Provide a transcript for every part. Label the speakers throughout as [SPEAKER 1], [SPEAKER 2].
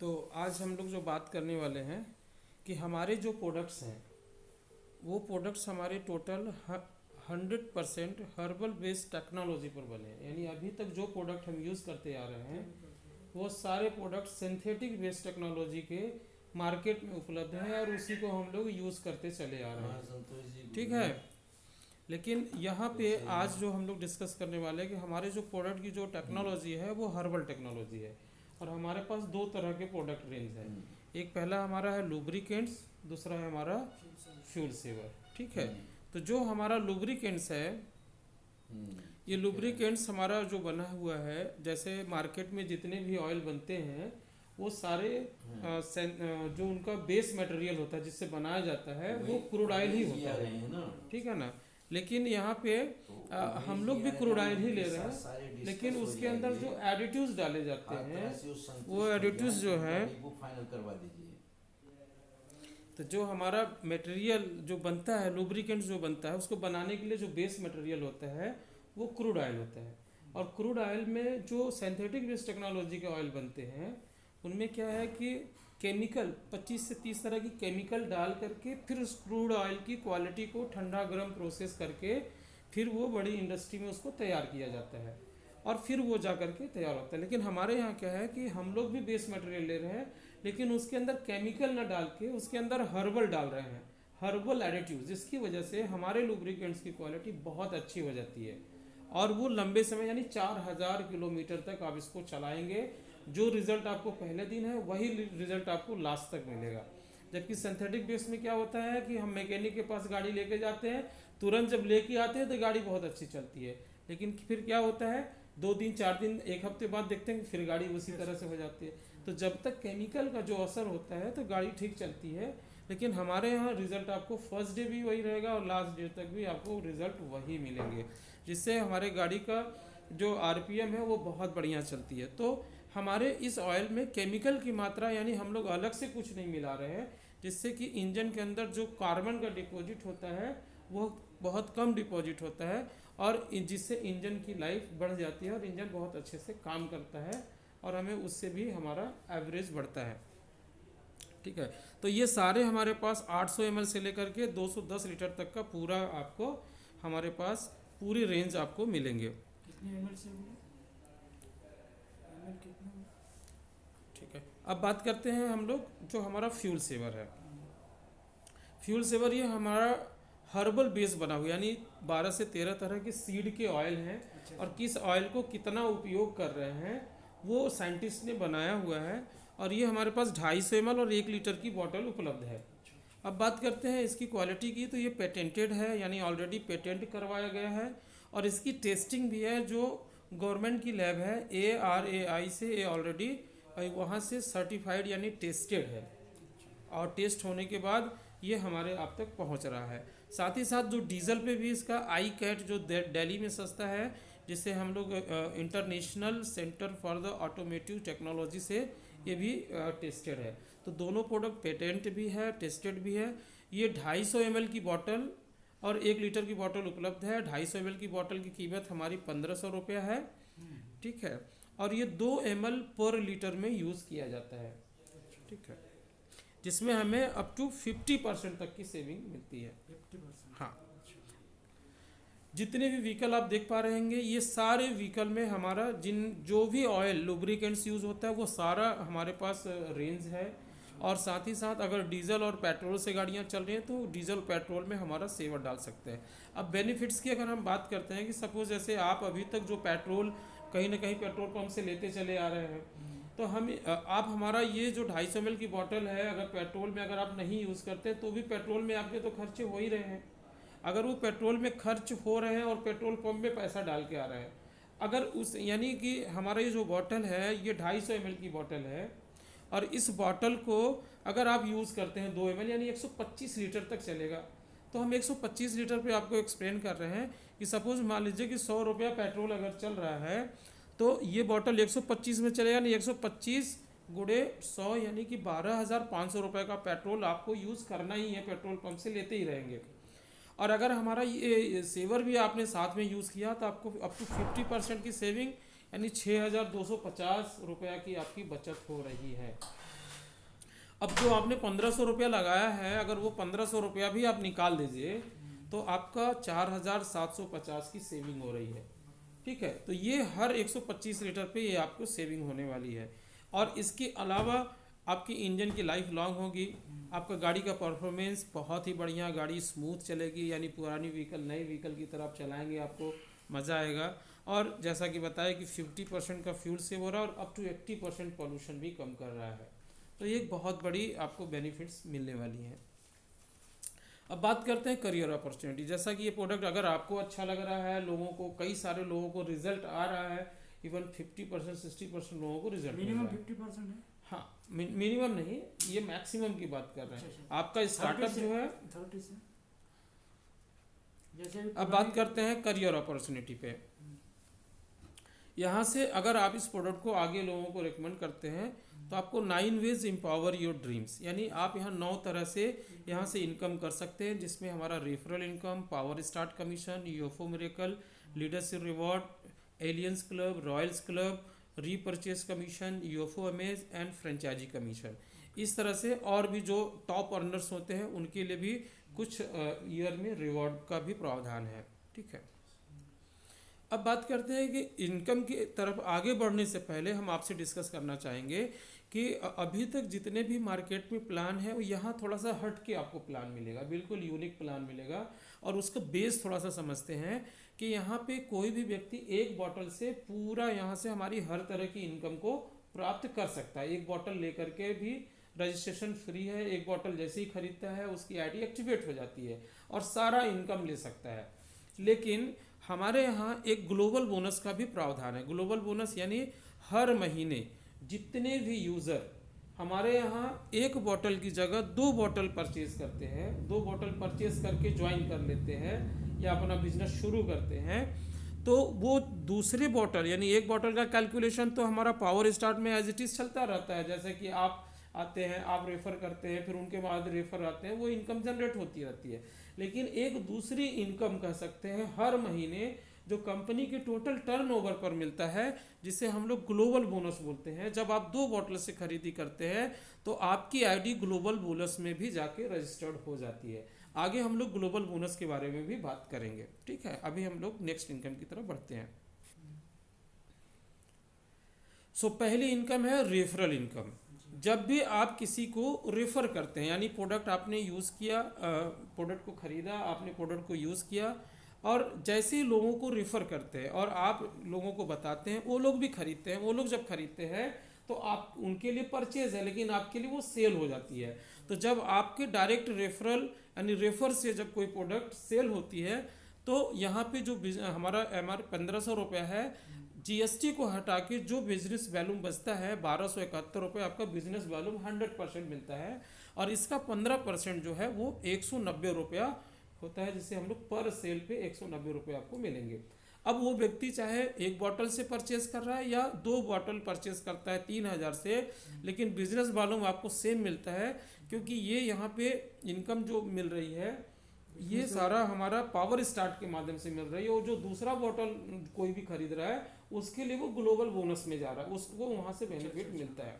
[SPEAKER 1] तो आज हम लोग जो बात करने वाले हैं कि हमारे जो प्रोडक्ट्स हैं वो प्रोडक्ट्स हमारे टोटल 100% हर्बल बेस्ड टेक्नोलॉजी पर बने हैं। यानी अभी तक जो प्रोडक्ट हम यूज़ करते आ रहे हैं वो सारे प्रोडक्ट सिंथेटिक बेस्ड टेक्नोलॉजी के मार्केट में उपलब्ध हैं और उसी को हम लोग यूज़ करते चले आ रहे हैं। ठीक है, लेकिन यहाँ पे आज जो हम लोग डिस्कस करने वाले हैं कि हमारे जो प्रोडक्ट की जो टेक्नोलॉजी है वो हर्बल टेक्नोलॉजी है और हमारे पास दो तरह के प्रोडक्ट रेंज है। एक पहला हमारा है लुब्रिकेंट्स, दूसरा है हमारा फ्यूल सेवर। ठीक है, तो जो हमारा लुब्रिकेंट्स है ये लुब्रिकेंट्स हमारा जो बना हुआ है, जैसे मार्केट में जितने भी ऑयल बनते हैं वो सारे जो उनका बेस मटेरियल होता है जिससे बनाया जाता है वो क्रूड ऑयल ही होता है। ठीक है ना, लेकिन यहाँ पे हम लोग भी क्रूड ऑयल ही ले रहे हैं, लेकिन उसके अंदर जो एडिटिव्स डाले जाते हैं वो एडिटिव्स जो है तो जो हमारा मटेरियल जो बनता है लुब्रिकेंट जो बनता है उसको बनाने के लिए जो बेस मटेरियल होता है वो क्रूड ऑयल होता है। और क्रूड ऑयल में जो सिंथेटिक बेस्ड टेक्नोलॉजी के ऑयल बनते हैं उनमें क्या है कि केमिकल 25 से 30 तरह की केमिकल डाल करके फिर उस क्रूड ऑयल की क्वालिटी को ठंडा गर्म प्रोसेस करके फिर वो बड़ी इंडस्ट्री में उसको तैयार किया जाता है और फिर वो जा करके तैयार होता है। लेकिन हमारे यहाँ क्या है कि हम लोग भी बेस मटेरियल ले रहे हैं लेकिन उसके अंदर केमिकल ना डाल के उसके अंदर हर्बल डाल रहे हैं, हर्बल एडिटिव, जिसकी वजह से हमारे लुब्रिकेंट्स की क्वालिटी बहुत अच्छी हो जाती है और वो लंबे समय यानी 4000 किलोमीटर तक आप इसको चलाएंगे। जो रिजल्ट आपको पहले दिन है वही रिजल्ट आपको लास्ट तक मिलेगा। जबकि सिंथेटिक बेस में क्या होता है कि हम मैकेनिक के पास गाड़ी लेके जाते हैं, तुरंत जब लेके आते हैं तो गाड़ी बहुत अच्छी चलती है, लेकिन फिर क्या होता है 2 दिन 4 दिन 1 हफ्ते बाद देखते हैं फिर गाड़ी उसी तरह से हो जाती है। तो जब तक केमिकल का जो असर होता है तो गाड़ी ठीक चलती है, लेकिन हमारे यहाँ रिजल्ट आपको फर्स्ट डे भी वही रहेगा और लास्ट डे तक भी आपको रिजल्ट वही मिलेंगे, जिससे हमारे गाड़ी का जो आरपीएम है वो बहुत बढ़िया चलती है। तो हमारे इस ऑयल में केमिकल की मात्रा यानी हम लोग अलग से कुछ नहीं मिला रहे हैं, जिससे कि इंजन के अंदर जो कार्बन का डिपॉजिट होता है वो बहुत कम डिपॉजिट होता है और जिससे इंजन की लाइफ बढ़ जाती है और इंजन बहुत अच्छे से काम करता है और हमें उससे भी हमारा एवरेज बढ़ता है। ठीक है, तो ये सारे हमारे पास 800 ml से लेकर के 210 लीटर तक का पूरा आपको हमारे पास पूरी रेंज आपको मिलेंगे।
[SPEAKER 2] कितने ml से मिले? ml कितना?
[SPEAKER 1] ठीक है, अब बात करते हैं हम लोग जो हमारा फ्यूल सेवर है। फ्यूल सेवर ये हमारा हर्बल बेस बना हुआ यानी 12 से 13 तरह के सीड के ऑयल हैं और किस ऑयल को कितना उपयोग कर रहे हैं वो साइंटिस्ट ने बनाया हुआ है और ये हमारे पास 250 ml और 1 लीटर की बोतल उपलब्ध है। अब बात करते हैं इसकी क्वालिटी की, तो ये पेटेंटेड है यानी ऑलरेडी पेटेंट करवाया गया है और इसकी टेस्टिंग भी है जो गवर्नमेंट की लैब है ARAI से, ये ऑलरेडी वहाँ से सर्टिफाइड यानी टेस्टेड है और टेस्ट होने के बाद ये हमारे आप तक पहुँच रहा है। साथ ही साथ जो डीजल पे भी इसका ICAT जो दिल्ली में सस्ता है, जिससे हम लोग international centre for the automotive technology से ये भी टेस्टेड है। तो दोनों प्रोडक्ट पेटेंट भी है टेस्टेड भी है। ये 250 ml की बोतल और 1 लीटर की बोतल उपलब्ध है। 250 ml की बोतल की कीमत हमारी 1500 रुपया है। ठीक है, और ये 2 ml पर लीटर में यूज़ किया जाता है। ठीक है, जिसमें हमें अप टू 50% तक की सेविंग मिलती है।
[SPEAKER 2] 50%?
[SPEAKER 1] हाँ, जितने भी व्हीकल आप देख पा रहे होंगे ये सारे व्हीकल में हमारा जो भी ऑयल लुब्रिकेंट्स यूज़ होता है वो सारा हमारे पास रेंज है। और साथ ही साथ अगर डीजल और पेट्रोल से गाड़ियाँ चल रही हैं तो डीजल पेट्रोल में हमारा सेवर डाल सकते हैं। अब बेनिफिट्स की अगर हम बात करते हैं कि सपोज जैसे आप अभी तक जो पेट्रोल कहीं ना कहीं पेट्रोल पंप से लेते चले आ रहे हैं, तो हम आप हमारा ये जो 250 ml की बोतल है अगर पेट्रोल में अगर आप नहीं यूज़ करते तो भी पेट्रोल में आपके तो खर्चे हो ही रहे हैं। अगर वो पेट्रोल में खर्च हो रहे हैं और पेट्रोल पंप में पैसा डाल के आ रहे हैं, अगर उस यानी कि हमारा ये जो बोतल है ये 250 ml की बोतल है और इस बोतल को अगर आप यूज़ करते हैं 2 ml यानी 125 लीटर तक चलेगा। तो हम 125 लीटर पे आपको एक्सप्लेन कर रहे हैं कि सपोज़ मान लीजिए कि 100 रुपया पेट्रोल अगर चल रहा है तो ये बोतल 125 में चलेगा, यानी 125 गुणे 100 यानी कि 12,500 रुपये का पेट्रोल आपको यूज़ करना ही है, पेट्रोल पंप से लेते ही रहेंगे। और अगर हमारा ये सेवर भी आपने साथ में यूज़ किया तो आपको अप टू 50% की सेविंग यानी 6,250 रुपया की आपकी बचत हो रही है। अब जो आपने 1500 रुपया लगाया है, अगर वो 1500 रुपया भी आप निकाल दीजिए तो आपका 4750 की सेविंग हो रही है। ठीक है, तो ये हर 125 लीटर पे ये आपको सेविंग होने वाली है। और इसके अलावा आपकी इंजन की लाइफ लॉन्ग होगी, आपका गाड़ी का परफॉर्मेंस बहुत ही बढ़िया, गाड़ी स्मूथ चलेगी, यानी पुरानी व्हीकल नई व्हीकल की तरह आप चलाएंगे, आपको मज़ा आएगा। और जैसा कि बताया कि 50% का फ्यूल सेव हो रहा है और अप टू 80% पॉल्यूशन भी कम कर रहा है। तो ये एक बहुत बड़ी आपको बेनिफिट्स मिलने वाली हैं। अब बात करते हैं करियर अपॉर्चुनिटी। जैसा कि ये प्रोडक्ट अगर आपको अच्छा लग रहा है, लोगों को, कई सारे लोगों को रिजल्ट आ रहा है, इवन 50% 60% लोगों को रिजल्ट
[SPEAKER 2] मिनिमम 50% है।
[SPEAKER 1] हाँ, मिनिमम नहीं, ये मैक्सिमम की बात कर रहे हैं।
[SPEAKER 2] अच्छा,
[SPEAKER 1] आपका स्टार्टअप जो है
[SPEAKER 2] 30 से जैसे
[SPEAKER 1] अब बात करते हैं करियर अपॉर्चुनिटी पे। यहाँ से अगर आप इस प्रोडक्ट को आगे लोगों को रिकमेंड करते हैं तो आपको 9 वेज एम्पावर योर ड्रीम्स, यानी आप यहाँ 9 तरह से यहाँ से इनकम कर सकते हैं, जिसमें हमारा referral income, power start commission, UFO miracle, leadership reward, aliens club, royals club, repurchase commission, UFO amaze and franchisee commission. इस तरह से और भी जो टॉप अर्नर्स होते हैं उनके लिए भी कुछ ईयर में रिवॉर्ड का भी प्रावधान है। ठीक है, अब बात करते हैं कि इनकम की तरफ आगे बढ़ने से पहले हम आपसे डिस्कस करना चाहेंगे कि अभी तक जितने भी मार्केट में प्लान है वो यहाँ थोड़ा सा हट के आपको प्लान मिलेगा, बिल्कुल यूनिक प्लान मिलेगा। और उसका बेस थोड़ा सा समझते हैं कि यहाँ पे कोई भी व्यक्ति एक बॉटल से पूरा यहाँ से हमारी हर तरह की इनकम को प्राप्त कर सकता है। एक बॉटल लेकर के भी रजिस्ट्रेशन फ्री है, एक बॉटल जैसे ही खरीदता है उसकी आईडी एक्टिवेट हो जाती है और सारा इनकम ले सकता है। लेकिन हमारे यहाँ एक ग्लोबल बोनस का भी प्रावधान है। ग्लोबल बोनस यानी हर महीने जितने भी यूज़र हमारे यहाँ एक बॉटल की जगह 2 बॉटल परचेज करते हैं, 2 बॉटल परचेज करके ज्वाइन कर लेते हैं या अपना बिजनेस शुरू करते हैं, तो वो दूसरे बॉटल यानी एक बॉटल का कैलकुलेशन तो हमारा पावर स्टार्ट में एज इट इज़ चलता रहता है। जैसे कि आप आते हैं, आप रेफ़र करते हैं, फिर उनके बाद रेफ़र आते हैं, वो इनकम जनरेट होती रहती है। लेकिन एक दूसरी इनकम कह सकते हैं हर महीने जो कंपनी के टोटल टर्नओवर पर मिलता है, जिसे हम लोग ग्लोबल बोनस बोलते हैं। जब आप 2 बॉटल से खरीदी करते हैं तो आपकी आईडी ग्लोबल बोनस में भी जाके रजिस्टर्ड हो जाती है। आगे हम लोग ग्लोबल बोनस के बारे में भी बात करेंगे। ठीक है, अभी हम लोग नेक्स्ट इनकम की तरफ बढ़ते हैं। पहली इनकम है रेफरल इनकम। जब भी आप किसी को रेफ़र करते हैं, यानी प्रोडक्ट आपने यूज़ किया, प्रोडक्ट को ख़रीदा, आपने प्रोडक्ट को यूज़ किया और जैसे ही लोगों को रेफ़र करते हैं और आप लोगों को बताते हैं, वो लोग भी खरीदते हैं। वो लोग जब खरीदते हैं तो आप उनके लिए परचेज है, लेकिन आपके लिए वो सेल हो जाती है। तो जब आपके डायरेक्ट रेफरल यानी रेफ़र से जब कोई प्रोडक्ट सेल होती है तो यहाँ पे जो हमारा MR 1500 रुपया है, जीएसटी को हटा के जो बिजनेस वैल्यूम बचता है 1271 रुपये, आपका बिजनेस वैल्यूम 100% मिलता है। और इसका 15% जो है वो 190 रुपया होता है, जिसे हम लोग पर सेल पे 190 रुपये आपको मिलेंगे। अब वो व्यक्ति चाहे एक बॉटल से परचेज कर रहा है या 2 बॉटल परचेज करता है 3000 से, लेकिन बिजनेस वैल्यूम आपको सेम मिलता है, क्योंकि ये यहाँ पे इनकम जो मिल रही है ये सारा हमारा पावर स्टार्ट के माध्यम से मिल रही है। और जो दूसरा बॉटल कोई भी खरीद रहा है उसके लिए वो ग्लोबल बोनस में जा रहा है, उसको वहाँ से बेनिफिट मिलता है।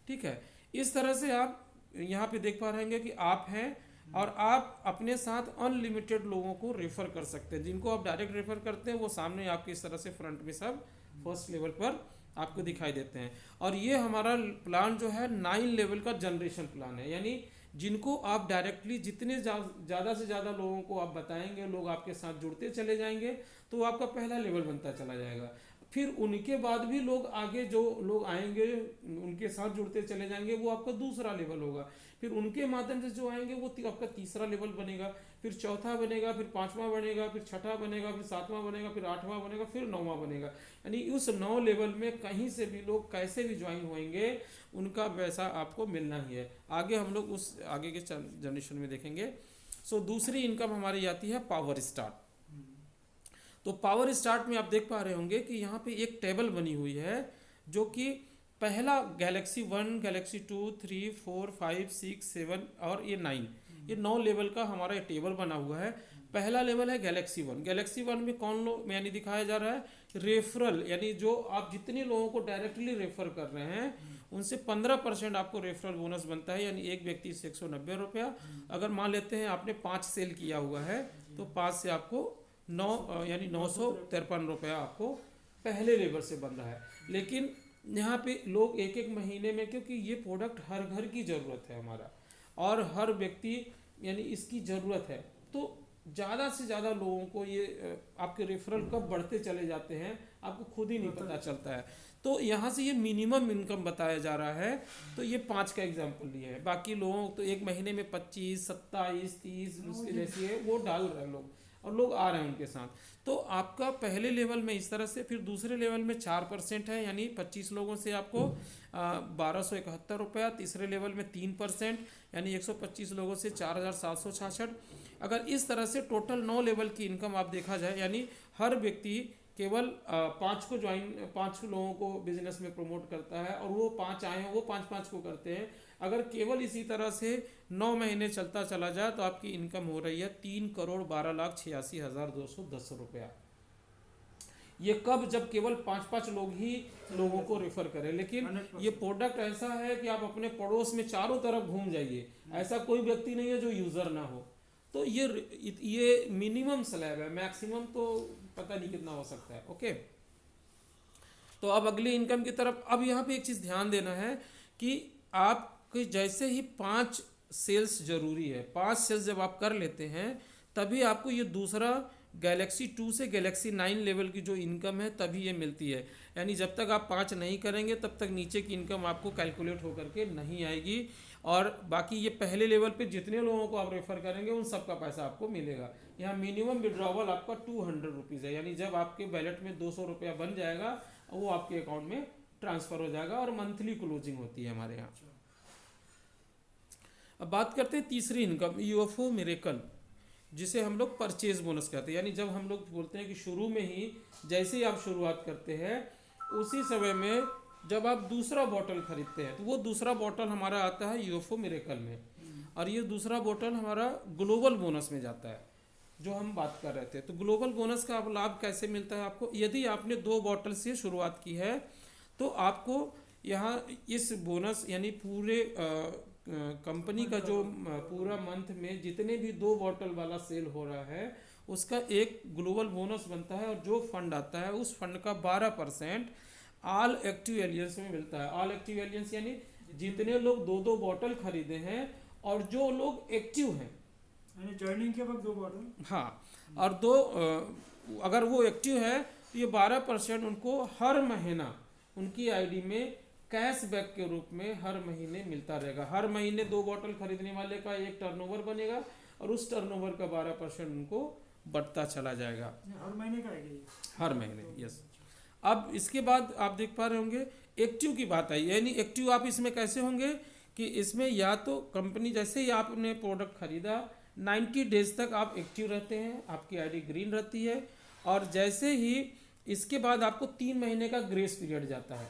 [SPEAKER 1] ठीक है, इस तरह से आप यहाँ पे देख पा रहे हैं कि आप हैं और आप अपने साथ अनलिमिटेड लोगों को रेफर कर सकते हैं। जिनको आप डायरेक्ट रेफर करते हैं वो सामने आपके इस तरह से फ्रंट में सब फर्स्ट लेवल पर आपको दिखाई देते हैं। और ये हमारा प्लान जो है 9 लेवल का जनरेशन प्लान है, यानी जिनको आप डायरेक्टली जितने ज़्यादा से ज़्यादा लोगों को आप बताएंगे, लोग आपके साथ जुड़ते चले जाएंगे, तो आपका पहला लेवल बनता चला जाएगा। फिर उनके बाद भी लोग आगे जो लोग आएंगे उनके साथ जुड़ते चले जाएंगे, वो आपका दूसरा लेवल होगा। फिर उनके माध्यम से जो आएंगे वो आपका तीसरा लेवल बनेगा, फिर चौथा बनेगा, फिर 5वां बनेगा, फिर 6ठा बनेगा, फिर 7वां बनेगा, फिर 8वां बनेगा, फिर 9वां बनेगा। यानी उस 9 लेवल में कहीं से भी लोग कैसे भी ज्वाइन होंगे उनका वैसा आपको मिलना ही है। आगे हम लोग उस आगे के जनरेशन में देखेंगे। दूसरी इनकम हमारी आती है पावर स्टार्ट। तो पावर स्टार्ट में आप देख पा रहे होंगे कि यहाँ पे एक टेबल बनी हुई है, जो कि पहला गैलेक्सी 1, गैलेक्सी 2, 3, 4, 5, 6, 7 और ये 9, ये 9 लेवल का हमारा ये टेबल बना हुआ है। पहला लेवल है गैलेक्सी 1। गैलेक्सी 1 में कौन लोग यानी दिखाया जा रहा है रेफरल, यानी जो आप जितने लोगों को डायरेक्टली रेफर कर रहे हैं उनसे 15% आपको रेफरल बोनस बनता है, यानी एक व्यक्ति से 190 रुपया। अगर मान लेते हैं आपने 5 सेल किया हुआ है तो 5 से आपको 9 यानी 953 रुपया आपको पहले लेवल से बन रहा है। लेकिन यहाँ पे लोग एक एक महीने में, क्योंकि ये प्रोडक्ट हर घर की ज़रूरत है हमारा और हर व्यक्ति यानी इसकी ज़रूरत है, तो ज़्यादा से ज़्यादा लोगों को ये आपके रेफरल कब बढ़ते चले जाते हैं आपको खुद ही नहीं पता चलता है। तो यहाँ से ये मिनिमम इनकम बताया जा रहा है, तो ये 5 का एग्जाम्पल लिया है। बाकी लोगों तो एक महीने में 25, 27, 30 उसके जैसी है वो डाल रहे हैं लोग और लोग आ रहे हैं उनके साथ। तो आपका पहले लेवल में इस तरह से, फिर दूसरे लेवल में 4% है, यानी 25 लोगों से आपको 1271 रुपया। तीसरे लेवल में 3% यानी 125 लोगों से 4766। अगर इस तरह से टोटल 9 लेवल की इनकम आप देखा जाए, यानी हर व्यक्ति केवल 5 लोगों को बिजनेस में प्रमोट करता है और वो 5 आए हैं वो 5 को करते हैं। अगर केवल इसी तरह से 9 महीने चलता चला जाए तो आपकी इनकम हो रही है 3,12,86,210 रुपया। ये कब, जब केवल 5 लोग ही लोगों को रेफर करें। लेकिन ये प्रोडक्ट ऐसा है कि आप अपने पड़ोस में चारों तरफ घूम जाइए, ऐसा कोई व्यक्ति नहीं है जो यूजर ना हो। तो ये मिनिमम स्लैब है, मैक्सिमम तो पता नहीं कितना हो सकता है। ओके, तो अब अगली इनकम की तरफ। अब यहाँ पे एक चीज़ ध्यान देना है कि आपके जैसे ही 5 सेल्स जरूरी है, 5 सेल्स जब आप कर लेते हैं तभी आपको ये दूसरा गैलेक्सी 2 से गैलेक्सी 9 लेवल की जो इनकम है तभी ये मिलती है। यानी जब तक आप 5 नहीं करेंगे तब तक नीचे की इनकम आपको कैलकुलेट होकर के नहीं आएगी। और बाकी ये पहले लेवल पे जितने लोगों को आप रेफर करेंगे उन सब का पैसा आपको मिलेगा। यहाँ मिनिमम विड्रॉवल आपका 200 रुपीज़ है, यानी जब आपके बैलेट में 200 रुपया बन जाएगा वो आपके अकाउंट में ट्रांसफ़र हो जाएगा और मंथली क्लोजिंग होती है हमारे यहाँ। अब बात करते हैं तीसरी इनकम, यूएफओ मिरेकल, जिसे हम लोग परचेज बोनस कहते हैं। यानी जब हम लोग बोलते हैं कि शुरू में ही जैसे ही आप शुरुआत करते हैं उसी समय में जब आप दूसरा बॉटल खरीदते हैं तो वो दूसरा बॉटल हमारा आता है यूएफओ मिरेकल में, और ये दूसरा बॉटल हमारा ग्लोबल बोनस में जाता है जो हम बात कर रहे थे। तो ग्लोबल बोनस का लाभ कैसे मिलता है आपको? यदि आपने 2 बॉटल से शुरुआत की है तो आपको यहाँ इस बोनस यानी पूरे कंपनी का जो पूरा मंथ में जितने भी 2 बॉटल वाला सेल हो रहा है उसका एक ग्लोबल बोनस बनता है, और जो फंड आता है उस फंड का 12% ऑल एक्टिव एलियंस में मिलता है। ऑल एक्टिव एलियंस यानी जितने लोग 2 बॉटल खरीदे हैं और जो लोग एक्टिव हैं,
[SPEAKER 2] जर्निंग के वक्त 2 बॉटल,
[SPEAKER 1] हाँ, और 2 अगर वो एक्टिव है तो ये 12% उनको हर महीना उनकी आईडी में कैशबैक के रूप में हर महीने मिलता रहेगा। हर महीने 2 बॉटल खरीदने वाले का एक टर्नओवर बनेगा और उस टर्नओवर का 12% उनको बढ़ता चला जाएगा
[SPEAKER 2] हर महीने का है,
[SPEAKER 1] हर महीने। यस। अब इसके बाद आप देख पा रहे होंगे एक्टिव की बात आई, यानी एक्टिव आप इसमें कैसे होंगे कि इसमें या तो कंपनी जैसे ही आपने प्रोडक्ट खरीदा 90 डेज तक आप एक्टिव रहते हैं, आपकी आईडी ग्रीन रहती है, और जैसे ही इसके बाद आपको 3 महीने का ग्रेस पीरियड जाता है।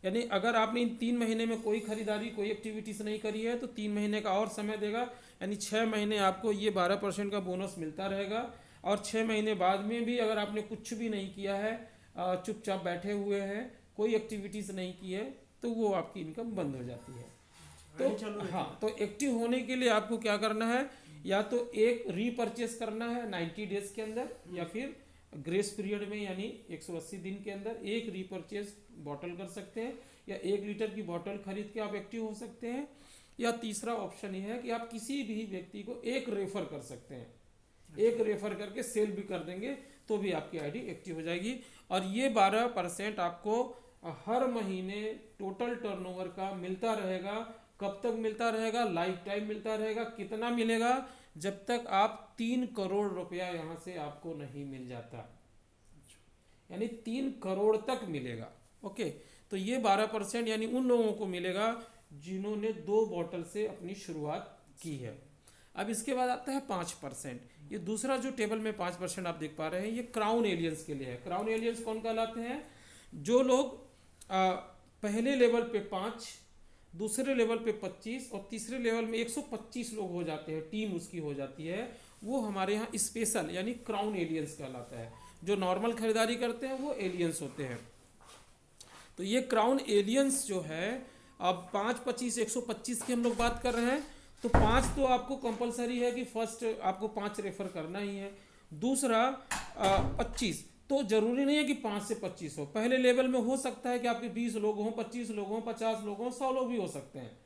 [SPEAKER 1] यानी अगर आपने इन 3 महीने में कोई खरीदारी कोई एक्टिविटीज़ नहीं करी है तो 3 महीने का और समय देगा, यानी 6 महीने आपको ये 12% का बोनस मिलता रहेगा। और 6 महीने बाद में भी अगर आपने कुछ भी नहीं किया है, चुपचाप बैठे हुए हैं, कोई एक्टिविटीज़ नहीं की है, तो वो आपकी इनकम बंद हो जाती है। तो हाँ, तो एक्टिव होने के लिए आपको क्या करना है, या तो एक रीपरचेस करना है 90 डेज के अंदर, या फिर ग्रेस पीरियड में यानी 180 दिन के अंदर एक रीपरचेस बॉटल कर सकते हैं, या 1 लीटर की बॉटल खरीद के आप एक्टिव हो सकते हैं, या तीसरा ऑप्शन ये है कि आप किसी भी व्यक्ति को एक रेफर कर सकते हैं, एक रेफर करके सेल भी कर देंगे तो भी आपकी आईडी एक्टिव हो जाएगी। और ये 12% आपको हर महीने टोटल टर्नओवर का मिलता रहेगा। कब तक मिलता रहेगा? लाइफ टाइम मिलता रहेगा। कितना मिलेगा? जब तक आप 3 करोड़ रुपया यहाँ से आपको नहीं मिल जाता, यानी 3 करोड़ तक मिलेगा। ओके, तो ये 12% यानी उन लोगों को मिलेगा जिन्होंने 2 बॉटल से अपनी शुरुआत की है। अब इसके बाद आता है 5%। ये दूसरा जो टेबल में 5% आप देख पा रहे हैं ये क्राउन एलियंस के लिए है। क्राउन एलियंस कौन कहलाते हैं? जो लोग पहले लेवल पे 5, दूसरे लेवल पे 25 और तीसरे लेवल में 125 लोग हो जाते हैं, टीम उसकी हो जाती है, वो हमारे यहाँ स्पेशल यानी क्राउन एलियंस कहलाता है। जो नॉर्मल खरीदारी करते हैं वो एलियंस होते हैं। तो ये क्राउन एलियंस जो है अब 5, 25, 125 की हम लोग बात कर रहे हैं, तो 5 तो आपको कंपलसरी है कि फर्स्ट आपको 5 रेफर करना ही है। दूसरा 25, तो जरूरी नहीं है कि 5 से 25 हो। पहले लेवल में हो सकता है कि आपके 20 लोग हों, 25 लोग हों, 50 लोग हों, 100 लोग भी हो सकते हैं।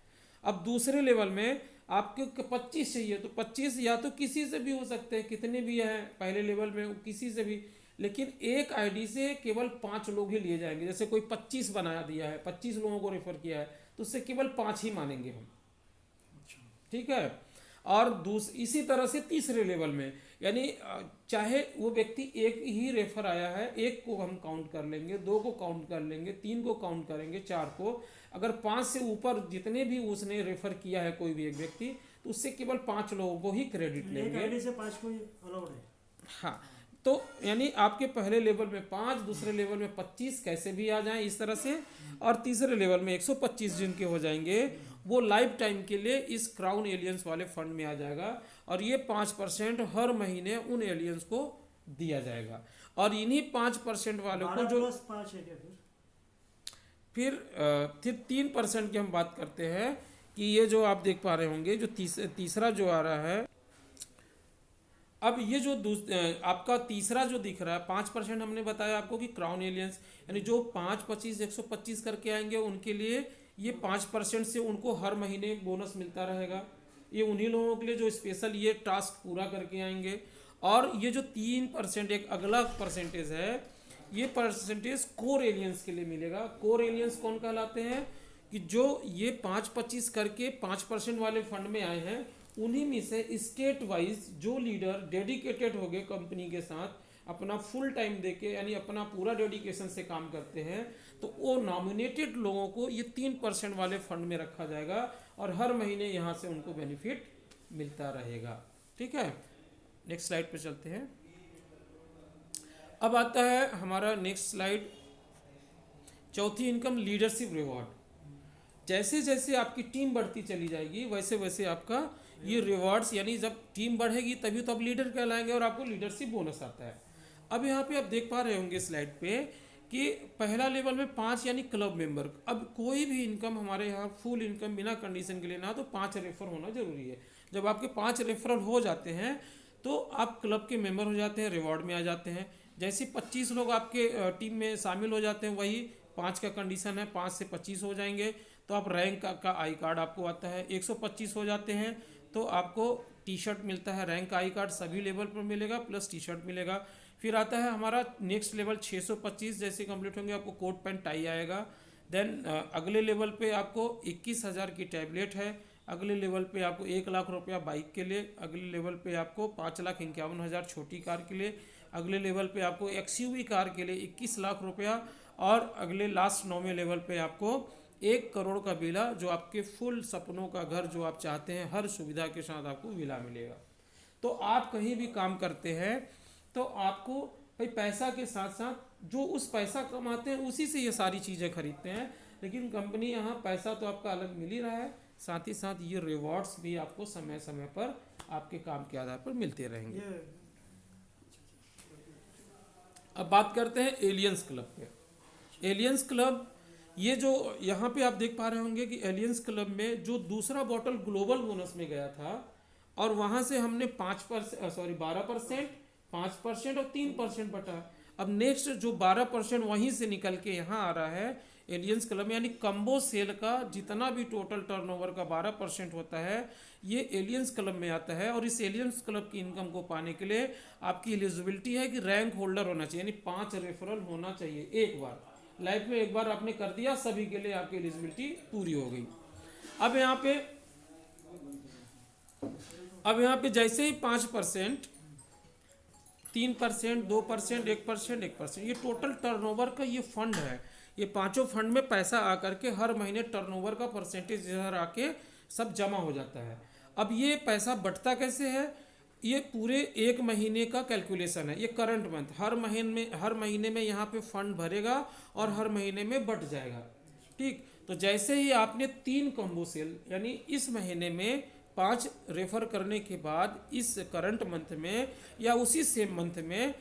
[SPEAKER 1] अब दूसरे लेवल में आपको 25 चाहिए, तो 25 या तो किसी से भी हो सकते हैं, कितने भी हैं पहले लेवल में किसी से भी, लेकिन एक आईडी से केवल 5 लोग ही लिए जाएंगे। जैसे कोई 25 बना दिया है, 25 लोगों को रेफर किया है, तो उससे केवल 5 ही मानेंगे हम। ठीक है। और इसी तरह से तीसरे लेवल में, यानी चाहे वो व्यक्ति एक ही रेफर आया है, एक को हम काउंट कर लेंगे, 2 को काउंट कर लेंगे, 3 को काउंट करेंगे, 4 को। अगर 5 से ऊपर जितने भी उसने रेफर किया है कोई भी एक व्यक्ति, तो उससे केवल 5 लोगों को ही क्रेडिट
[SPEAKER 2] एक
[SPEAKER 1] लेंगे।
[SPEAKER 2] आईडी से 5 को अलाउड है।
[SPEAKER 1] हाँ, तो यानी आपके पहले लेवल में 5, दूसरे लेवल में 25 कैसे भी आ जाएं इस तरह से, और तीसरे लेवल में 125 जिनके हो जाएंगे वो लाइफ टाइम के लिए इस क्राउन एलियंस वाले फंड में आ जाएगा। और ये 5% हर महीने उन एलियंस को दिया जाएगा। और इन्हीं 5% वालों को
[SPEAKER 2] 12
[SPEAKER 1] जो
[SPEAKER 2] प्लस 5 है क्या फिर?
[SPEAKER 1] फिर 3% की हम बात करते हैं कि ये जो आप देख पा रहे होंगे, जो तीसरा जो आ रहा है, अब ये जो आपका तीसरा जो दिख रहा है 5%, हमने बताया आपको कि क्राउन एलियंस, यानी जो 5, 25, 125 करके आएंगे उनके लिए ये 5% से उनको हर महीने बोनस मिलता रहेगा। ये उन्हीं लोगों के लिए जो स्पेशल ये टास्क पूरा करके आएंगे। और ये जो 3% एक अगला परसेंटेज है, ये परसेंटेज कोर एलियंस के लिए मिलेगा। कोर एलियंस कौन कहलाते हैं? कि जो ये 5-25 करके 5% वाले फंड में आए हैं, उन्हीं में से स्टेट वाइज जो लीडर डेडिकेटेड हो गए कंपनी के साथ, अपना फुल टाइम देके, यानी अपना पूरा डेडिकेशन से काम करते हैं, तो वो नॉमिनेटेड लोगों को ये 3% वाले फंड में रखा जाएगा और हर महीने यहाँ से उनको बेनिफिट मिलता रहेगा। ठीक है, नेक्स्ट स्लाइड पे चलते हैं। अब आता है हमारा नेक्स्ट स्लाइड, चौथी इनकम, लीडरशिप रिवॉर्ड। जैसे जैसे आपकी टीम बढ़ती चली जाएगी वैसे वैसे आपका ये रिवॉर्ड्स, यानी जब टीम बढ़ेगी तभी तो आप लीडर कहलाएंगे और आपको लीडरशिप बोनस आता है। अब यहाँ पे आप देख पा रहे होंगे स्लाइड पे कि पहला लेवल में 5 यानी क्लब मेंबर। अब कोई भी इनकम हमारे यहाँ फुल इनकम बिना कंडीशन के लिए ना, तो 5 रेफर होना जरूरी है। जब आपके 5 रेफरल हो जाते हैं तो आप क्लब के मेंबर हो जाते हैं, रिवॉर्ड में आ जाते हैं। जैसे 25 लोग आपके टीम में शामिल हो जाते हैं, वही 5 का कंडीशन है, 5 से 25 हो जाएंगे तो आप रैंक का आई कार्ड आपको आता है। 125 हो जाते हैं तो आपको टी शर्ट मिलता है, रैंक आई कार्ड सभी लेवल पर मिलेगा, प्लस टी शर्ट मिलेगा। फिर आता है हमारा नेक्स्ट लेवल 625, जैसे कंप्लीट होंगे आपको कोट पैंट टाई आएगा। देन अगले लेवल पे आपको 21,000 की टैबलेट है। अगले लेवल पे आपको 1 लाख रुपया बाइक के लिए। अगले लेवल पे आपको 5,51,000 छोटी कार के लिए। अगले लेवल पे आपको XUV कार के लिए 21 लाख रुपया। और अगले लास्ट 9वें लेवल पे आपको 1 करोड़ का विला, जो आपके फुल सपनों का घर जो आप चाहते हैं, हर सुविधा के साथ आपको विला मिलेगा। तो आप कहीं भी काम करते हैं तो आपको भाई पैसा के साथ साथ जो उस पैसा कमाते हैं उसी से ये सारी चीज़ें खरीदते हैं। लेकिन कंपनी यहाँ पैसा तो आपका अलग मिल ही रहा है, साथ ही साथ ये रिवॉर्ड्स भी आपको समय समय पर आपके काम के आधार पर मिलते रहेंगे। अब बात करते हैं एलियंस क्लब पे। एलियंस क्लब, ये जो यहाँ पे आप देख पा रहे होंगे कि एलियंस क्लब में जो दूसरा बॉटल ग्लोबल बोनस में गया था और वहाँ से हमने 12%, 5% और 3% बटा। अब नेक्स्ट जो 12% वहीं से निकल के यहाँ आ रहा है एलियंस क्लब में, यानी कम्बो सेल का जितना भी टोटल टर्नओवर का 12% होता है, ये एलियंस क्लब में आता है। और इस एलियंस क्लब की इनकम को पाने के लिए आपकी एलिजिबिलिटी है कि रैंक होल्डर होना चाहिए, यानी 5 रेफरल होना चाहिए। एक बार लाइफ में एक बार आपने कर दिया, सभी के लिए आपकी एलिजिबिलिटी पूरी हो गई। अब यहाँ पे जैसे ही 5%, 3%, 2%, 1%, 1%, ये टोटल टर्नओवर का ये फंड है। ये पांचों फंड में पैसा आकर के हर महीने टर्नओवर का परसेंटेज इधर आके सब जमा हो जाता है। अब ये पैसा बंटता कैसे है? ये पूरे 1 महीने का कैलकुलेशन है। ये करंट मंथ, हर महीने में यहाँ पे फंड भरेगा और हर महीने में बट जाएगा। ठीक, तो जैसे ही आपने 3 कॉम्बो सेल, यानी इस महीने में 5 रेफर करने के बाद इस करंट मंथ में या उसी सेम मंथ में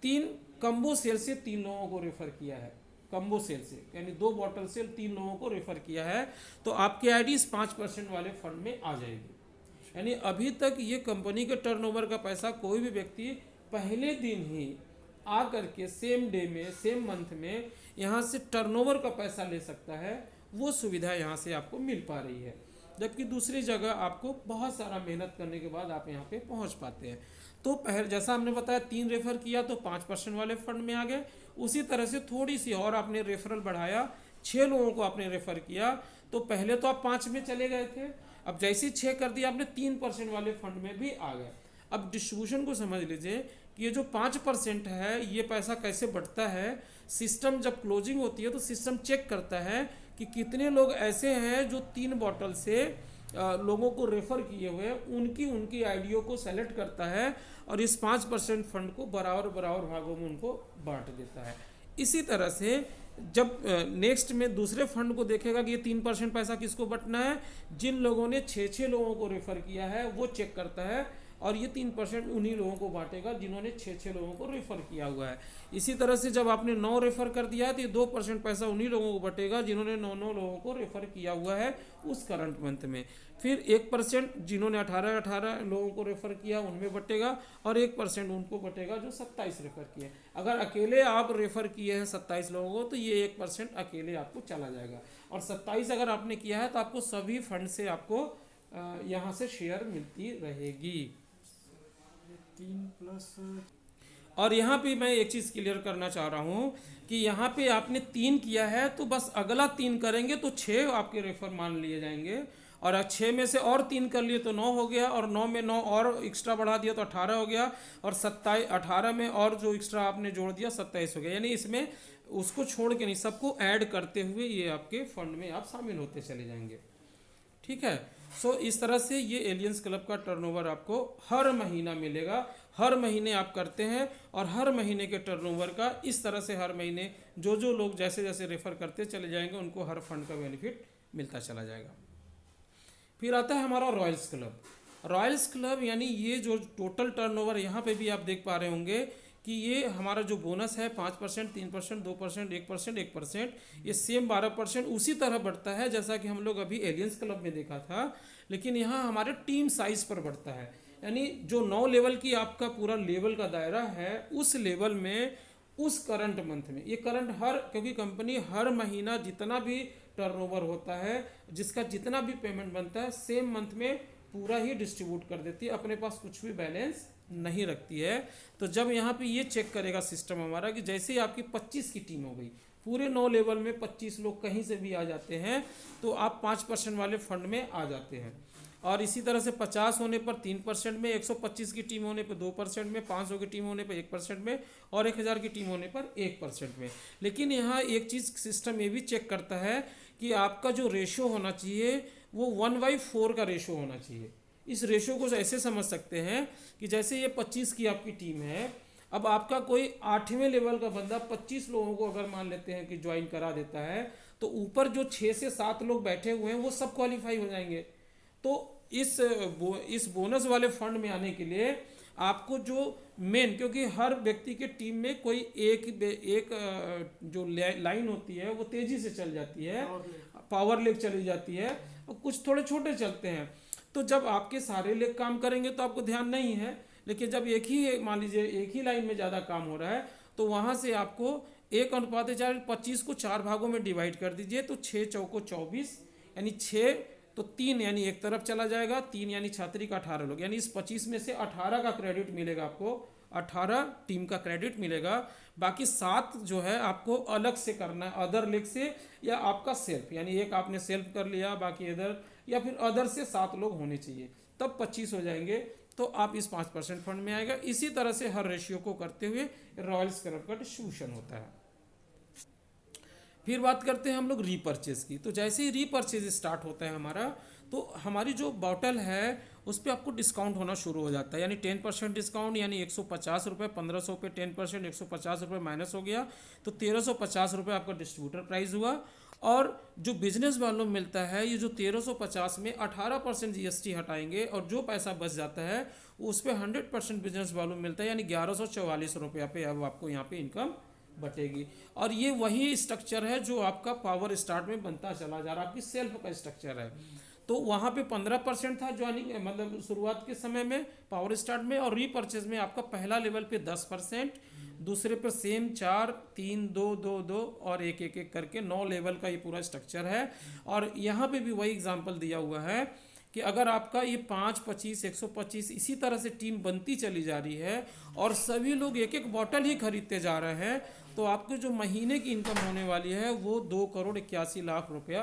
[SPEAKER 1] 3 कॉम्बो सेल से 3 लोगों को रेफर किया है, कम्बो सेल से, यानी 2 बॉटल सेल 3 लोगों को रेफर किया है, तो आपकी आईडी इस 5% वाले फंड में आ जाएगी। यानी अभी तक ये कंपनी के टर्नओवर का पैसा कोई भी व्यक्ति पहले दिन ही आ करके सेम डे में, सेम मंथ में यहाँ से टर्नओवर का पैसा ले सकता है। वो सुविधा यहाँ से आपको मिल पा रही है, जबकि दूसरी जगह आपको बहुत सारा मेहनत करने के बाद आप यहाँ पे पहुँच पाते हैं। तो पहले जैसा हमने बताया 3 रेफर किया तो 5% वाले फंड में आ गए। उसी तरह से थोड़ी सी और आपने रेफरल बढ़ाया, 6 लोगों को आपने रेफर किया, तो पहले तो आप 5 में चले गए थे, अब जैसे ही 6 कर दिया आपने 3% वाले फंड में भी आ गए। अब डिस्ट्रीब्यूशन को समझ लीजिए कि ये जो 5% है ये पैसा कैसे बढ़ता है। सिस्टम जब क्लोजिंग होती है तो सिस्टम चेक करता है कि कितने लोग ऐसे हैं जो 3 बॉटल से लोगों को रेफर किए हुए हैं, उनकी आईडियो को सेलेक्ट करता है और इस 5% फंड को बराबर बराबर भागों में उनको बांट देता है। इसी तरह से जब नेक्स्ट में दूसरे फंड को देखेगा कि ये 3% पैसा किसको बंटना है, जिन लोगों ने 6 लोगों को रेफर किया है वो चेक करता है और ये 3% उन्हीं लोगों को बांटेगा जिन्होंने 6 लोगों को रेफर किया हुआ है। इसी तरह से जब आपने 9 रेफर कर दिया है तो ये 2% पैसा उन्हीं लोगों को बटेगा जिन्होंने 9 लोगों को रेफर किया हुआ है उस करंट मंथ में। फिर 1% जिन्होंने 18 लोगों को रेफर किया उनमें बटेगा और 1% उनको बटेगा जो 27 रेफर किए। अगर अकेले आप रेफर किए हैं 27 लोगों को तो ये 1% अकेले आपको चला जाएगा, और 27 अगर आपने किया है तो आपको सभी फंड से आपको यहाँ से शेयर मिलती रहेगी।
[SPEAKER 2] 3+।
[SPEAKER 1] और यहाँ पे मैं एक चीज़ क्लियर करना चाह रहा हूँ कि यहाँ पे आपने 3 किया है तो बस अगला 3 करेंगे तो 6 आपके रेफर मान लिए जाएंगे, और 6 में से और 3 कर लिए तो 9 हो गया, और 9 में 9 और एक्स्ट्रा बढ़ा दिया तो 18 हो गया, और 18 में और जो एक्स्ट्रा आपने जोड़ दिया 27 हो गया। यानी इसमें उसको छोड़ के नहीं, सबको ऐड करते हुए ये आपके फंड में आप शामिल होते चले जाएंगे। ठीक है। सो इस तरह से ये एलियंस क्लब का टर्नओवर आपको हर महीना मिलेगा। हर महीने आप करते हैं और हर महीने के टर्नओवर का इस तरह से हर महीने जो लोग जैसे जैसे रेफर करते चले जाएंगे उनको हर फंड का बेनिफिट मिलता चला जाएगा। फिर आता है हमारा रॉयल्स क्लब। रॉयल्स क्लब यानी ये जो टोटल टर्नओवर यहाँ पे भी आप देख पा रहे होंगे कि ये हमारा जो बोनस है 5%, 3%, 2%, 1%, 1%, ये सेम 12% उसी तरह बढ़ता है जैसा कि हम लोग अभी एलियंस क्लब में देखा था, लेकिन यहाँ हमारे टीम साइज पर बढ़ता है। यानी जो 9 लेवल की आपका पूरा लेवल का दायरा है उस लेवल में उस करंट मंथ में, ये करंट क्योंकि कंपनी हर महीना जितना भी टर्नओवर होता है, जिसका जितना भी पेमेंट बनता है सेम मंथ में पूरा ही डिस्ट्रीब्यूट कर देती है, अपने पास कुछ भी बैलेंस नहीं रखती है। तो जब यहाँ पे ये चेक करेगा सिस्टम हमारा कि जैसे ही आपकी 25 की टीम हो गई, पूरे 9 लेवल में 25 लोग कहीं से भी आ जाते हैं तो आप 5% वाले फंड में आ जाते हैं। और इसी तरह से 50 होने पर 3% में, 125 की टीम होने पर 2% में, 500 की टीम होने पर 1% में और 1000 की टीम होने पर 1% में। लेकिन यहाँ एक चीज़ सिस्टम ये भी चेक करता है कि आपका जो रेशो होना चाहिए वो 1/4 का रेशो होना चाहिए। इस रेशो को ऐसे समझ सकते हैं कि जैसे ये 25 की आपकी टीम है, अब आपका कोई 8वें लेवल का बंदा 25 लोगों को अगर मान लेते हैं कि ज्वाइन करा देता है तो ऊपर जो 6 से 7 लोग बैठे हुए हैं वो सब क्वालिफाई हो जाएंगे। तो इस बोनस वाले फंड में आने के लिए आपको जो मेन, क्योंकि हर व्यक्ति के टीम में कोई एक जो लाइन होती है वो तेजी से चल जाती है, पावर लेग चली जाती है और कुछ थोड़े छोटे चलते हैं। तो जब आपके सारे लेग काम करेंगे तो आपको ध्यान नहीं है, लेकिन जब मान लीजिए एक ही लाइन में ज़्यादा काम हो रहा है तो वहाँ से आपको 1:4 25 को 4 भागों में डिवाइड कर दीजिए तो 6 चौको 24, यानी 6 तो 3 यानी एक तरफ चला जाएगा, 3 यानी छात्री का 18 लोग, यानी इस 25 में से 18 का क्रेडिट मिलेगा आपको, 18 टीम का क्रेडिट मिलेगा। बाकी 7 जो है आपको अलग से करना है, अदर लेग से या आपका सेल्फ, यानी एक आपने सेल्फ कर लिया बाकी अदर, या फिर अदर से 7 लोग होने चाहिए, तब 25 हो जाएंगे तो आप इस 5% फंड में आएगा। इसी तरह से हर रेशियो को करते हुए रॉयल्स क्लब का डिस्ट्रीब्यूशन होता है। फिर बात करते हैं हम लोग रीपर्चेज की। तो जैसे ही रीपर्चेज स्टार्ट होता है हमारा, तो हमारी जो बॉटल है उस पर आपको डिस्काउंट होना शुरू हो जाता है, यानी 10% डिस्काउंट, यानी 150 रुपये, 1500 पे 10%, 150 रुपये माइनस हो गया तो 1350 रुपये आपका डिस्ट्रीब्यूटर प्राइस हुआ। और जो बिजनेस वालों में मिलता है, ये जो 1350 में 18% GST हटाएंगे और जो पैसा बच जाता है उस पर 100% बिजनेस वालों में मिलता है, यानी 1144 रुपये पे अब आपको यहाँ पे इनकम बटेगी। और ये वही स्ट्रक्चर है जो आपका पावर स्टार्ट में बनता चला जा रहा है, आपकी सेल्फ का स्ट्रक्चर है। तो वहाँ पे 15% था ज्वाइनिंग, मतलब शुरुआत के समय में पावर स्टार्ट में, और रीपर्चेज में आपका पहला लेवल पे 10%, दूसरे पर सेम 4, 3, 2, 2, 2 और एक एक एक करके 9 लेवल का ये पूरा स्ट्रक्चर है। और यहाँ पे भी वही एग्जांपल दिया हुआ है कि अगर आपका ये 5, 25, 125 इसी तरह से टीम बनती चली जा रही है और सभी लोग एक एक बॉटल ही खरीदते जा रहे हैं, तो आपको जो महीने की इनकम होने वाली है वो 2,81,00,000 रुपया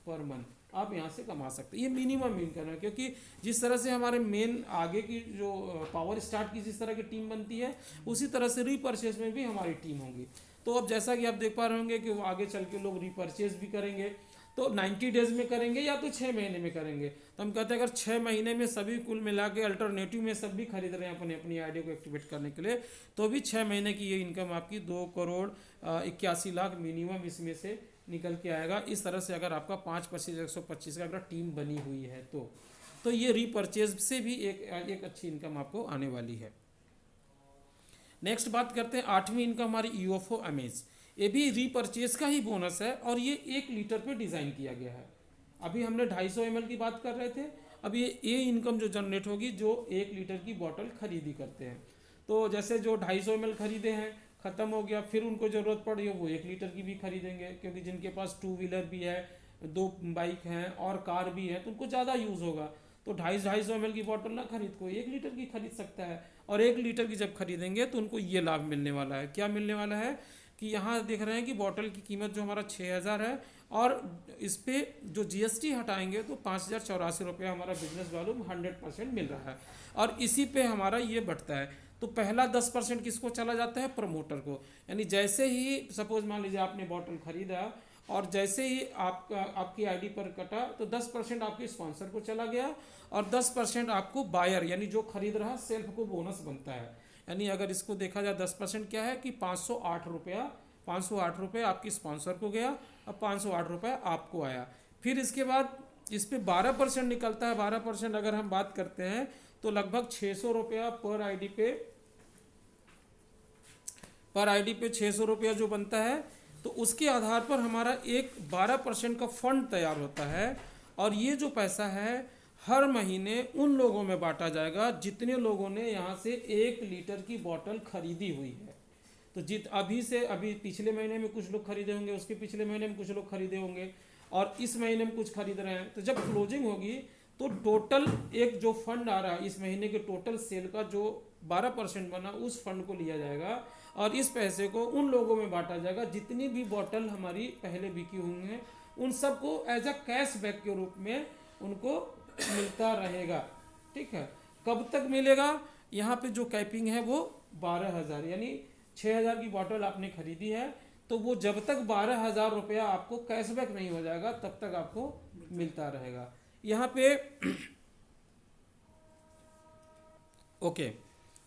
[SPEAKER 1] पर मंथ आप यहाँ से कमा सकते हैं। ये मिनिमम इनकम है, क्योंकि जिस तरह से हमारे मेन आगे की जो पावर स्टार्ट की जिस तरह की टीम बनती है, उसी तरह से रीपर्चेज में भी हमारी टीम होगी। तो अब जैसा कि आप देख पा रहे होंगे कि वो आगे चल के लोग रीपर्चेज भी करेंगे, तो 90 डेज में करेंगे या तो 6 महीने में करेंगे। तो हम कहते हैं अगर 6 महीने में सभी कुल मिला के अल्टरनेटिव में सब भी खरीद रहे हैं अपने अपनी आईडी को एक्टिवेट करने के लिए, तो भी 6 महीने की ये इनकम आपकी 2,81,00,000 मिनिमम इसमें से निकल के आएगा। इस तरह से अगर आपका 5, 25, 125 का अगर टीम बनी हुई है तो ये रीपर्चेज से भी एक अच्छी इनकम आपको आने वाली है। नेक्स्ट बात करते हैं 8वीं इनकम हमारी यूएफओ अमेज। ये भी रीपर्चेज का ही बोनस है और ये 1 लीटर पे डिज़ाइन किया गया है। अभी हमने 250 ml की बात कर रहे थे, अब ये इनकम जो जनरेट होगी जो 1 लीटर की बॉटल खरीदी करते हैं। तो जैसे जो 250 ml खरीदे हैं, ख़त्म हो गया, फिर उनको ज़रूरत पड़ी वो 1 लीटर की भी खरीदेंगे, क्योंकि जिनके पास 2 व्हीलर भी है, 2 बाइक हैं और कार भी है, तो उनको ज़्यादा यूज़ होगा। तो 250 ml की बॉटल ना खरीद, कोई 1 लीटर की खरीद सकता है। और 1 लीटर की जब खरीदेंगे तो उनको ये लाभ मिलने वाला है। क्या मिलने वाला है कि यहाँ देख रहे हैं कि बॉटल की कीमत जो हमारा 6,000 है, और इस पे जो जीएसटी हटाएंगे तो 5,084 रुपया हमारा बिजनेस वैल्यू 100% मिल रहा है, और इसी पे हमारा ये बढ़ता है। तो पहला 10% किसको चला जाता है? प्रमोटर को। यानी जैसे ही सपोज मान लीजिए आपने बॉटल खरीदा और जैसे ही आपकी आईडी पर कटा, तो 10% आपके स्पॉन्सर को चला गया और 10% आपको बायर यानी जो खरीद रहा सेल्फ को बोनस बनता है। यानी अगर इसको देखा जाए 10% क्या है कि 508 रुपया आपकी स्पॉन्सर को गया, अब 508 रुपया आपको आया। फिर इसके बाद इस पे 12% निकलता है। 12% अगर हम बात करते हैं तो लगभग 600 रुपया पर आईडी पे 600 रुपया जो बनता है, तो उसके आधार पर हमारा एक 12% का फंड तैयार होता है। और ये जो पैसा है हर महीने उन लोगों में बांटा जाएगा जितने लोगों ने यहाँ से 1 लीटर की बोतल खरीदी हुई है। तो अभी पिछले महीने में कुछ लोग खरीदे होंगे, उसके पिछले महीने में कुछ लोग खरीदे होंगे, और इस महीने में कुछ खरीद रहे हैं। तो जब क्लोजिंग होगी तो टोटल एक जो फंड आ रहा है इस महीने के टोटल सेल का जो 12% बना, उस फंड को लिया जाएगा और इस पैसे को उन लोगों में बांटा जाएगा जितनी भी बोतल हमारी पहले बिकी हुई हैं, उन सबको एज अ कैश बैक के रूप में उनको मिलता रहेगा। ठीक है, कब तक मिलेगा? यहाँ पे जो कैपिंग है वो 12,000, यानी 6,000 की बोतल आपने खरीदी है तो वो जब तक 12,000 रुपया आपको कैशबैक नहीं हो जाएगा तब तक आपको मिलता रहेगा। यहाँ पे ओके,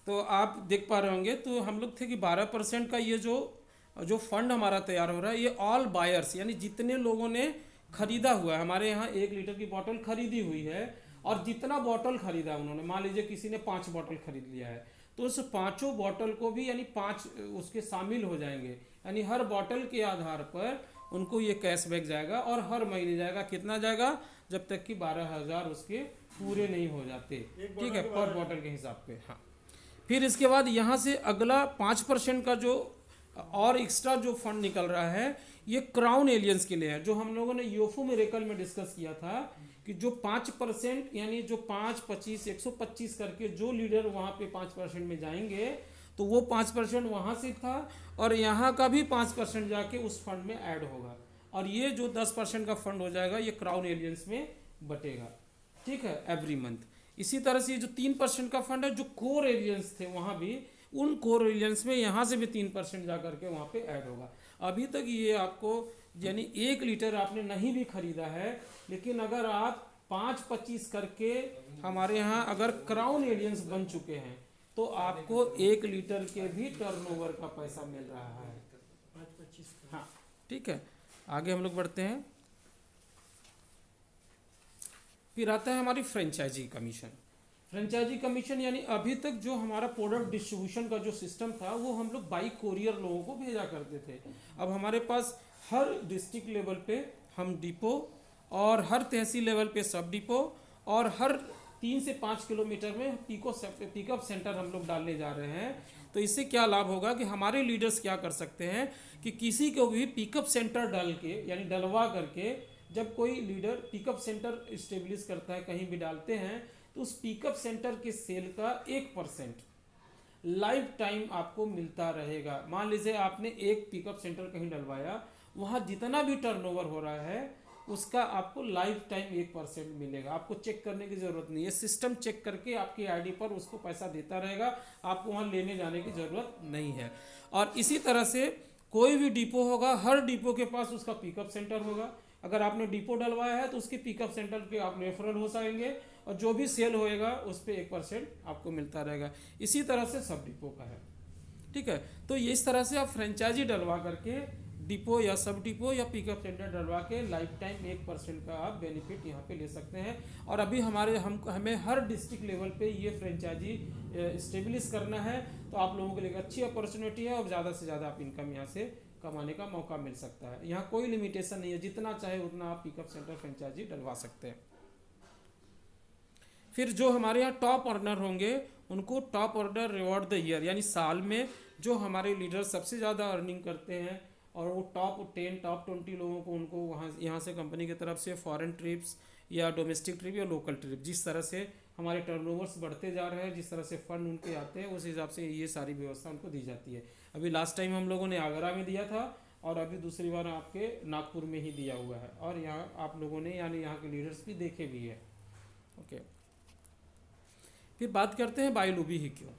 [SPEAKER 1] तो आप देख पा रहे होंगे, तो हम लोग थे कि 12% का ये जो फंड हमारा तैयार हो रहा है, ये ऑल बायर्स यानी जितने लोगों ने खरीदा हुआ है, हमारे यहाँ 1 लीटर की बोतल खरीदी हुई है और जितना बोतल खरीदा उन्होंने, मान लीजिए किसी ने 5 बोतल खरीद लिया है, तो उस 5 बोतल को भी यानी 5 उसके शामिल हो जाएंगे। यानी हर बोतल के आधार पर उनको ये कैशबैक जाएगा और हर महीने जाएगा। कितना जाएगा? जब तक कि 12,000 उसके पूरे नहीं हो जाते। ठीक है, पर बोतल के हिसाब पे। हाँ, फिर इसके बाद यहाँ से अगला 5% का जो और एक्स्ट्रा जो फंड निकल रहा है, ये क्राउन एलियंस के लिए है, जो हम लोगों ने यूएफओ मेरेकल में डिस्कस किया था कि जो 5% यानी जो 5, 25, 125 करके जो लीडर वहाँ पे 5% में जाएंगे, तो वो 5% वहाँ से था और यहाँ का भी 5% जाके उस फंड में ऐड होगा, और ये जो 10% का फंड हो जाएगा ये क्राउन एलियंस में बटेगा। ठीक है, एवरी मंथ। इसी तरह से जो 3% का फंड है जो कोर एलियंस थे वहाँ भी, उन कोर एलियंस में यहाँ से भी 3% जा करके वहाँ पे ऐड होगा। अभी तक ये आपको यानी 1 लीटर आपने नहीं भी खरीदा है, लेकिन अगर आप 5-25 करके हमारे यहाँ अगर क्राउन एलियंस बन चुके हैं तो आपको 1 लीटर के भी टर्नओवर का पैसा मिल रहा है।
[SPEAKER 2] 5-25।
[SPEAKER 1] हाँ, ठीक है, आगे हम लोग बढ़ते हैं। फिर आता है हमारी फ्रेंचाइजी कमीशन। फ्रेंचाइजी कमीशन यानी अभी तक जो हमारा प्रोडक्ट डिस्ट्रीब्यूशन का जो सिस्टम था वो हम लोग बाई कोरियर लोगों को भेजा करते थे। अब हमारे पास हर डिस्ट्रिक्ट लेवल पे हम डिपो और हर तहसील लेवल पे सब डिपो और हर 3 से 5 किलोमीटर में पिकअप सेंटर हम लोग डालने जा रहे हैं। तो इससे क्या लाभ होगा कि हमारे लीडर्स क्या कर सकते हैं कि किसी को भी पिकअप सेंटर डाल के यानी डलवा करके, जब कोई लीडर पिकअप सेंटर इस्टेब्लिश करता है कहीं भी डालते हैं तो उस पिकअप सेंटर के सेल का 1% लाइफ टाइम आपको मिलता रहेगा। मान लीजिए आपने एक पिकअप सेंटर कहीं डलवाया, वहाँ जितना भी टर्नओवर हो रहा है उसका आपको लाइफ टाइम 1% मिलेगा। आपको चेक करने की ज़रूरत नहीं है, सिस्टम चेक करके आपकी आईडी पर उसको पैसा देता रहेगा, आपको वहाँ लेने जाने की ज़रूरत नहीं है। और इसी तरह से कोई भी डिपो होगा, हर डिपो के पास उसका पिकअप सेंटर होगा। अगर आपने डिपो डलवाया है तो उसके पिकअप सेंटर पे आप रेफरल हो सकेंगे और जो भी सेल होएगा उस पर 1% आपको मिलता रहेगा। इसी तरह से सब डिपो का है, ठीक है। तो इस तरह से आप फ्रेंचाइजी डलवा करके डिपो या सब डिपो या पिकअप सेंटर डलवा के लाइफ टाइम 1% का आप बेनिफिट यहाँ पे ले सकते हैं। और अभी हमें हर डिस्ट्रिक्ट लेवल पे ये फ्रेंचाइजी इस्टेब्लिश करना है, तो आप लोगों के लिए अच्छी अपॉर्चुनिटी है और ज़्यादा से ज़्यादा आप इनकम यहाँ से कमाने का मौका मिल सकता है। यहाँ कोई लिमिटेशन नहीं है, जितना चाहे उतना आप पिकअप सेंटर फ्रेंचाइजी डलवा सकते हैं। फिर जो हमारे यहाँ टॉप अर्नर होंगे उनको top earner reward the year यानी साल में जो हमारे लीडर सबसे ज़्यादा अर्निंग करते हैं और वो टॉप 10 टॉप 20 लोगों को उनको वहाँ यहाँ से कंपनी की तरफ से फॉरेन ट्रिप्स या डोमेस्टिक ट्रिप या लोकल ट्रिप, जिस तरह से हमारे टर्नओवर्स बढ़ते जा रहे हैं, जिस तरह से फंड उनके आते हैं, उस हिसाब से ये सारी व्यवस्था उनको दी जाती है। अभी लास्ट टाइम हम लोगों ने आगरा में दिया था और अभी दूसरी बार आपके नागपुर में ही दिया हुआ है और यहाँ आप लोगों ने यानी यहाँ के लीडर्स भी देखे भी है। ओके, फिर बात करते हैं बायोलॉबी ही क्यों।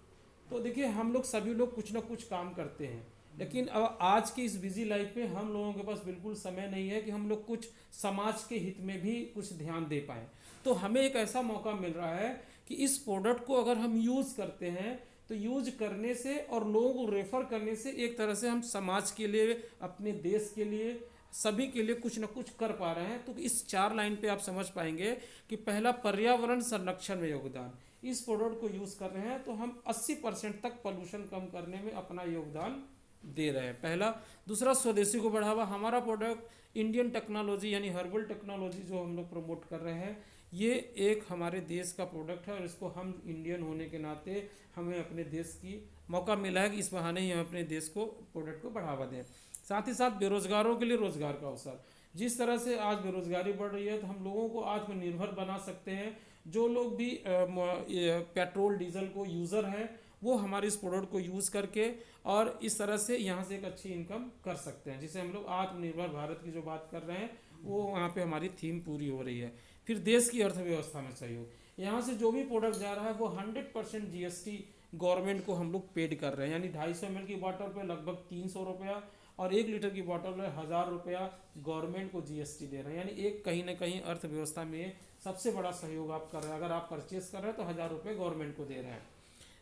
[SPEAKER 1] तो देखिए हम लोग सभी लोग कुछ ना कुछ काम करते हैं, लेकिन अब आज की इस बिजी लाइफ में हम लोगों के पास बिल्कुल समय नहीं है कि हम लोग कुछ समाज के हित में भी कुछ ध्यान दे पाएँ। तो हमें एक ऐसा मौका मिल रहा है कि इस प्रोडक्ट को अगर हम यूज़ करते हैं तो यूज करने से और लोगों को रेफर करने से एक तरह से हम समाज के लिए, अपने देश के लिए, सभी के लिए कुछ ना कुछ कर पा रहे हैं। तो इस 4 लाइन पे आप समझ पाएंगे कि पहला, पर्यावरण संरक्षण में योगदान। इस प्रोडक्ट को यूज़ कर रहे हैं तो हम 80% तक पोल्यूशन कम करने में अपना योगदान दे रहे हैं, पहला। दूसरा, स्वदेशी को बढ़ावा। हमारा प्रोडक्ट इंडियन टेक्नोलॉजी यानी हर्बल टेक्नोलॉजी जो हम लोग प्रमोट कर रहे हैं, ये एक हमारे देश का प्रोडक्ट है और इसको हम इंडियन होने के नाते हमें अपने देश की मौका मिला है कि इस बहाने ही हम अपने देश को प्रोडक्ट को बढ़ावा दें। साथ ही साथ बेरोजगारों के लिए रोजगार का अवसर। जिस तरह से आज बेरोजगारी बढ़ रही है तो हम लोगों को आत्मनिर्भर बना सकते हैं। जो लोग भी पेट्रोल डीजल को यूज़र हैं वो हमारे इस प्रोडक्ट को यूज़ करके और इस तरह से यहाँ से एक अच्छी इनकम कर सकते हैं, जिसे हम लोग आत्मनिर्भर भारत की जो बात कर रहे हैं वो वहाँ पे हमारी थीम पूरी हो रही है। फिर देश की अर्थव्यवस्था में सहयोग। यहाँ से जो भी प्रोडक्ट जा रहा है वो 100% GST गवर्नमेंट को हम लोग पेड कर रहे हैं, यानी 250 ml की बॉटल पे लगभग 300 रुपया और 1 लीटर की बॉटल पे 1000 रुपया गवर्नमेंट को GST दे रहे हैं। यानी एक कहीं ना कहीं अर्थव्यवस्था में सबसे बड़ा सहयोग आप कर रहे हैं। अगर आप परचेस कर रहे हैं तो 1000 रुपये गवर्नमेंट को दे रहे हैं।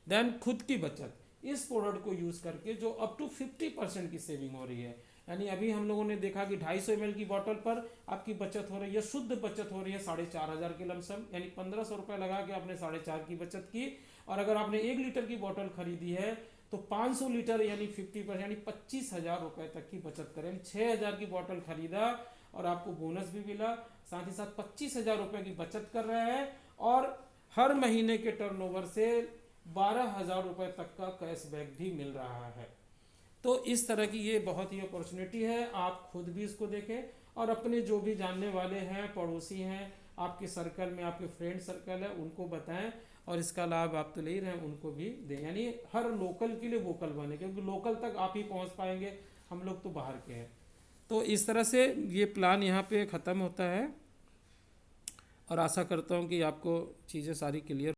[SPEAKER 1] देन खुद की बचत। इस प्रोडक्ट को यूज़ करके जो अप टू 50% की सेविंग हो रही है, यानी अभी हम लोगों ने देखा कि 250 ml की बोतल पर आपकी बचत हो रही है, शुद्ध बचत हो रही है 4500 की लमसम, यानी 1500 रुपये लगा के आपने 4500 की बचत की। और अगर आपने 1 लीटर की बोतल खरीदी है तो 500 लीटर यानी 50% यानी 25,000 रुपये तक की बचत करें। 6000 की बोतल खरीदा और आपको बोनस भी मिला, साथ ही साथ 25,000 रुपये की बचत कर रहे हैं और हर महीने के टर्नओवर से 12,000 रुपये तक का कैशबैक भी मिल रहा है। तो इस तरह की ये बहुत ही अपॉर्चुनिटी है। आप खुद भी इसको देखें और अपने जो भी जानने वाले हैं, पड़ोसी हैं, आपके सर्कल में आपके फ्रेंड सर्कल है, उनको बताएं और इसका लाभ आप तो ले ही रहे हैं उनको भी दें। यानी हर लोकल के लिए वोकल बने, क्योंकि लोकल तक आप ही पहुंच पाएंगे, हम लोग तो बाहर के हैं। तो इस तरह से ये प्लान यहाँ पे ख़त्म होता है और आशा करता हूँ कि आपको चीज़ें सारी क्लियर